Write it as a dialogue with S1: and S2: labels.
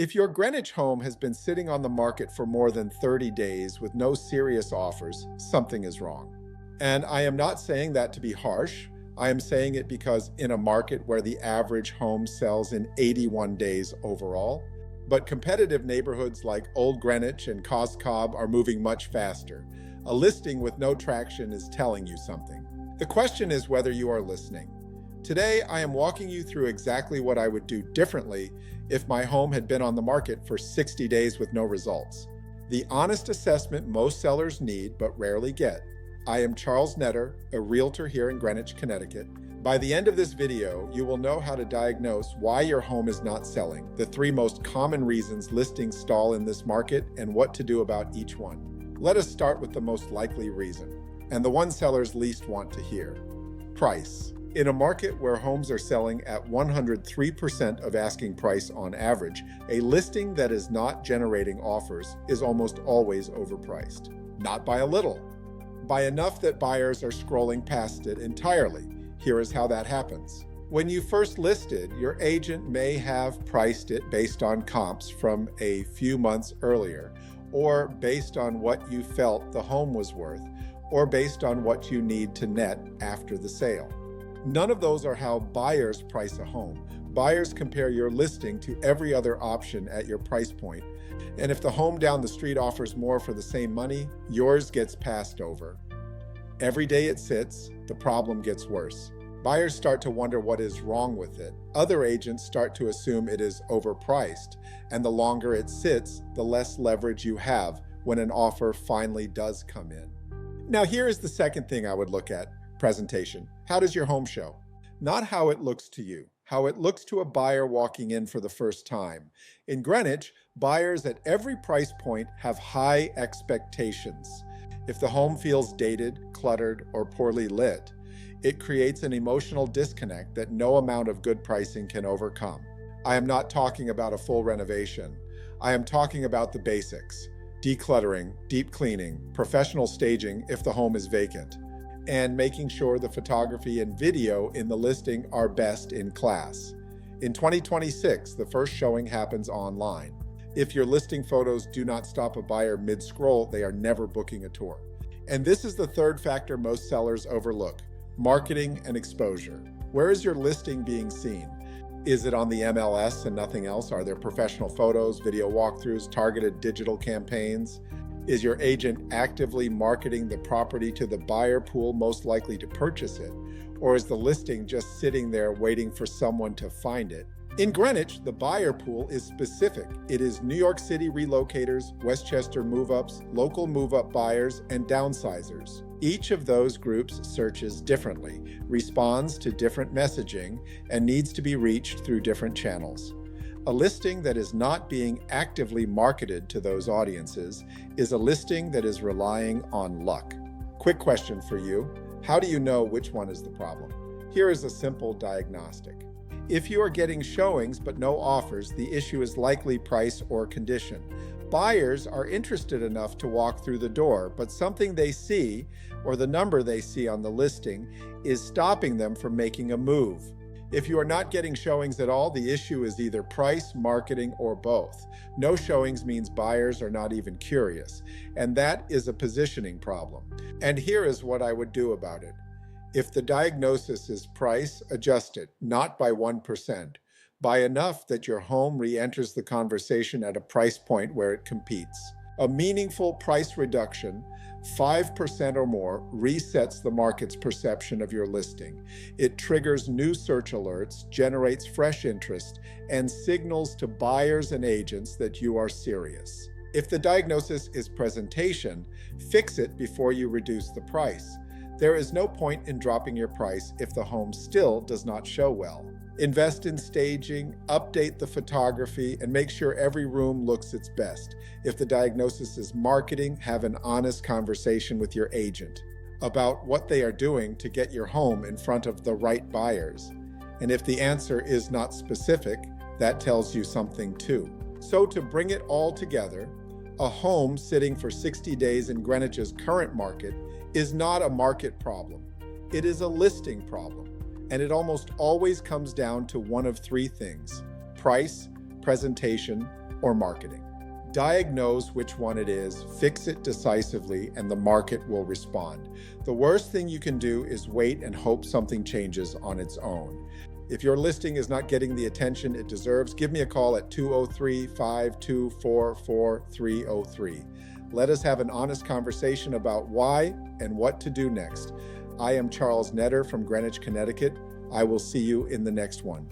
S1: If your Greenwich home has been sitting on the market for more than 30 days with no serious offers, something is wrong. And I am not saying that to be harsh. I am saying it because in a market where the average home sells in 81 days overall, but competitive neighborhoods like Old Greenwich and Cos Cob are moving much faster. A listing with no traction is telling you something. The question is whether you are listening. Today, I am walking you through exactly what I would do differently if my home had been on the market for 60 days with no results. The honest assessment most sellers need but rarely get. I am Charles Nedder, a realtor here in Greenwich, Connecticut. By the end of this video, you will know how to diagnose why your home is not selling, the 3 most common reasons listings stall in this market, and what to do about each one. Let us start with the most likely reason, and the one sellers least want to hear: price. In a market where homes are selling at 103% of asking price on average, a listing that is not generating offers is almost always overpriced. Not by a little, by enough that buyers are scrolling past it entirely. Here is how that happens. When you first listed, your agent may have priced it based on comps from a few months earlier, or based on what you felt the home was worth, or based on what you need to net after the sale. None of those are how buyers price a home. Buyers compare your listing to every other option at your price point, and if the home down the street offers more for the same money, yours gets passed over. Every day it sits, the problem gets worse. Buyers start to wonder what is wrong with it. Other agents start to assume it is overpriced, and the longer it sits, the less leverage you have when an offer finally does come in. Now here is the second thing I would look at: presentation. How does your home show? Not how it looks to you, how it looks to a buyer walking in for the first time. In Greenwich, buyers at every price point have high expectations. If the home feels dated, cluttered, or poorly lit, it creates an emotional disconnect that no amount of good pricing can overcome. I am not talking about a full renovation. I am talking about the basics: decluttering, deep cleaning, professional staging if the home is vacant, and making sure the photography and video in the listing are best in class. In 2026, the first showing happens online. If your listing photos do not stop a buyer mid-scroll, they are never booking a tour. And this is the third factor most sellers overlook: marketing and exposure. Where is your listing being seen? Is it on the MLS and nothing else? Are there professional photos, video walkthroughs, targeted digital campaigns? Is your agent actively marketing the property to the buyer pool most likely to purchase it? Or is the listing just sitting there waiting for someone to find it? In Greenwich, the buyer pool is specific. It is New York City relocators, Westchester move-ups, local move-up buyers, and downsizers. Each of those groups searches differently, responds to different messaging, and needs to be reached through different channels. A listing that is not being actively marketed to those audiences is a listing that is relying on luck. Quick question for you: how do you know which one is the problem? Here is a simple diagnostic. If you are getting showings but no offers, the issue is likely price or condition. Buyers are interested enough to walk through the door, but something they see, or the number they see on the listing, is stopping them from making a move. If you are not getting showings at all, the issue is either price, marketing, or both. No showings means buyers are not even curious, and that is a positioning problem. And here is what I would do about it. If the diagnosis is price, adjust it, not by 1%, by enough that your home re-enters the conversation at a price point where it competes. A meaningful price reduction, 5% or more, resets the market's perception of your listing. It triggers new search alerts, generates fresh interest, and signals to buyers and agents that you are serious. If the diagnosis is presentation, fix it before you reduce the price. There is no point in dropping your price if the home still does not show well. Invest in staging, update the photography, and make sure every room looks its best. If the diagnosis is marketing, have an honest conversation with your agent about what they are doing to get your home in front of the right buyers. And if the answer is not specific, that tells you something too. So to bring it all together, a home sitting for 60 days in Greenwich's current market is not a market problem. It is a listing problem. And it almost always comes down to one of 3 things: price, presentation, or marketing. Diagnose which one it is, fix it decisively, and the market will respond. The worst thing you can do is wait and hope something changes on its own. If your listing is not getting the attention it deserves, give me a call at 203-524-4303. Let us have an honest conversation about why and what to do next. I am Charles Nedder from Greenwich, Connecticut. I will see you in the next one.